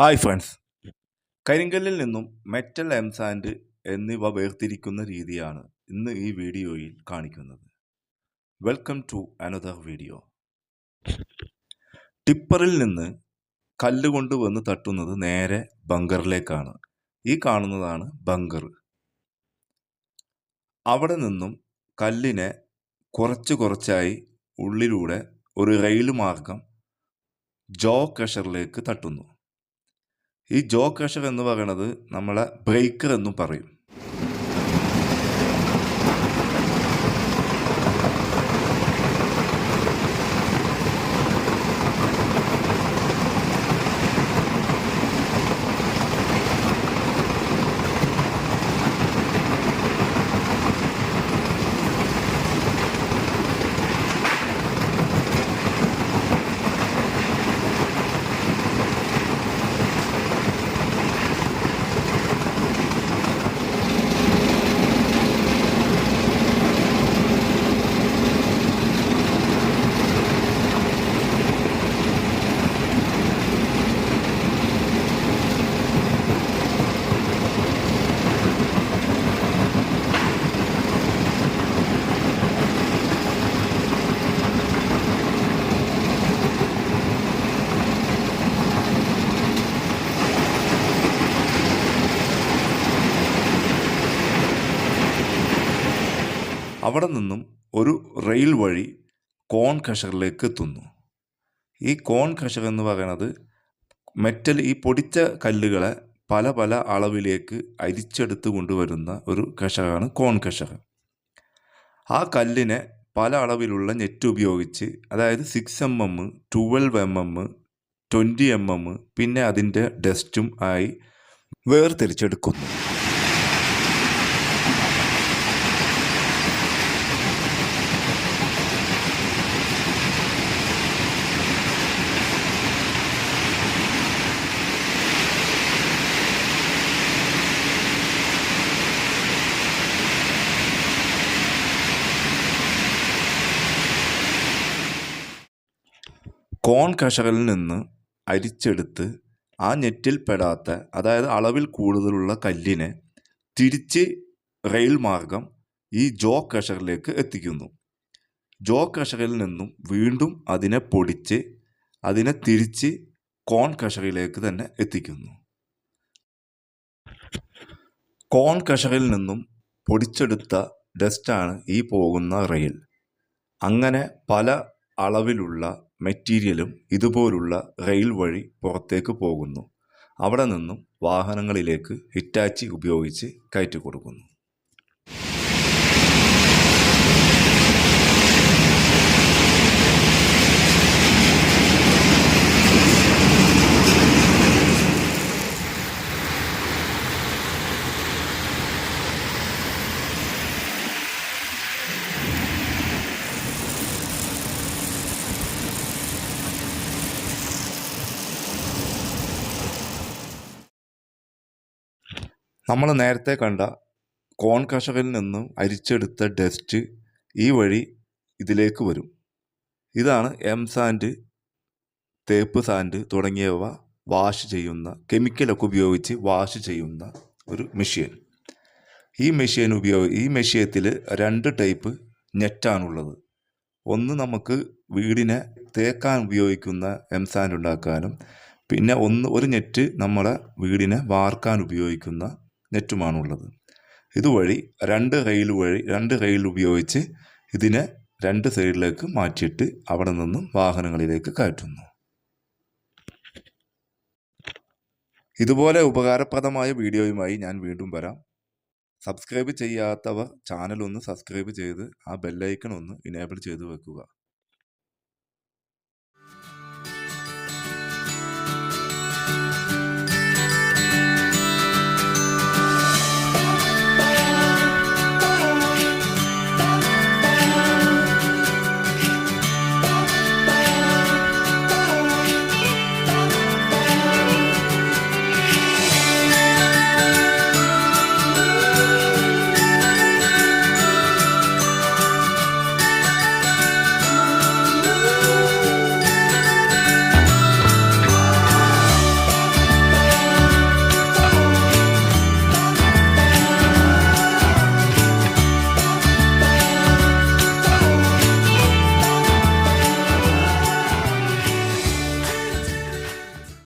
Hi friends, കരിങ്കല്ലിൽ നിന്നും metal M-sand എന്നിവ വേർതിരിക്കുന്ന രീതിയാണ് ഇന്ന് ഈ വീഡിയോയിൽ കാണിക്കുന്നത്. Welcome to another video. ടിപ്പറിൽ നിന്ന് കല്ല് കൊണ്ടുവന്ന് തട്ടുന്നത് നേരെ ബങ്കറിലേക്കാണ്. ഈ കാണുന്നതാണ് ബങ്കർ. അവിടെ നിന്നും കല്ലിനെ കുറച്ചായി ഉള്ളിലൂടെ ഒരു റെയിൽ മാർഗം ജോ ക്രഷറിലേക്ക് തട്ടുന്നു. ഈ ജോ ക്രഷർ എന്ന് പറയുന്നത് നമ്മളെ ബ്രേക്കർ എന്നും പറയും. അവിടെ നിന്നും ഒരു റെയിൽ വഴി കോൺ ക്രഷറിലേക്ക് എത്തുന്നു. ഈ കോൺ ക്രഷർ എന്ന് പറയുന്നത് ഈ പൊടിച്ച കല്ലുകളെ പല അളവിലേക്ക് അരിച്ചെടുത്ത് കൊണ്ടുവരുന്ന ഒരു ക്രഷറാണ് കോൺ ക്രഷർ. ആ കല്ലിനെ പല അളവിലുള്ള നെറ്റ് ഉപയോഗിച്ച്, അതായത് 6mm, 12mm, 20mm, പിന്നെ അതിൻ്റെ ഡസ്റ്റും ആയി വേർതിരിച്ചെടുക്കുന്നു. കോൺ ക്രഷറിൽ നിന്ന് അരിച്ചെടുത്ത് ആ നെറ്റിൽ പെടാത്ത, അതായത് അളവിൽ കൂടുതലുള്ള കല്ലിനെ തിരിച്ച് റെയിൽ മാർഗം ഈ ജോ ക്രഷറിലേക്ക് എത്തിക്കുന്നു. ജോ ക്രഷറിൽ നിന്നും വീണ്ടും അതിനെ പൊടിച്ച് അതിനെ തിരിച്ച് കോൺ ക്രഷറിലേക്ക് തന്നെ എത്തിക്കുന്നു. കോൺ ക്രഷറിൽ നിന്നും പൊടിച്ചെടുത്ത ഡസ്റ്റാണ് ഈ പോകുന്ന റെയിൽ. അങ്ങനെ പല അളവിലുള്ള മെറ്റീരിയലും ഇതുപോലുള്ള റെയിൽ വഴി പുറത്തേക്ക് പോകുന്നു. അവിടെ നിന്നും വാഹനങ്ങളിലേക്ക് ഹിറ്റാച്ചി ഉപയോഗിച്ച് കയറ്റി കൊടുക്കുന്നു. നമ്മൾ നേരത്തെ കണ്ട കോൺ ക്രഷറിൽ നിന്നും അരിച്ചെടുത്ത ഡസ്റ്റ് ഈ വഴി ഇതിലേക്ക് വരും. ഇതാണ് എംസാൻഡ്, തേപ്പ് സാൻഡ് തുടങ്ങിയവ വാഷ് ചെയ്യുന്ന, കെമിക്കലൊക്കെ ഉപയോഗിച്ച് വാഷ് ചെയ്യുന്ന ഒരു മെഷീൻ. ഈ മെഷീനത്തിൽ 2 ടൈപ്പ് നെറ്റാണുള്ളത്. ഒന്ന് നമുക്ക് വീടിനെ തേക്കാൻ ഉപയോഗിക്കുന്ന എംസാൻഡ് ഉണ്ടാക്കാനും, പിന്നെ ഒരു നെറ്റ് നമ്മളെ വീടിനെ വാർക്കാൻ ഉപയോഗിക്കുന്ന നെറ്റുമാണുള്ളത്. ഇതുവഴി 2 റെയിൽ ഉപയോഗിച്ച് ഇതിനെ 2 സൈഡിലേക്ക് മാറ്റിയിട്ട് അവിടെ നിന്നും വാഹനങ്ങളിലേക്ക് കയറ്റുന്നു. ഇതുപോലെ ഉപകാരപ്രദമായ വീഡിയോയുമായി ഞാൻ വീണ്ടും വരാം. സബ്സ്ക്രൈബ് ചെയ്യാത്തവർ ചാനൽ ഒന്ന് സബ്സ്ക്രൈബ് ചെയ്ത് ആ ബെല്ലൈക്കൺ ഒന്ന് ഇനേബിൾ ചെയ്ത് വെക്കുക.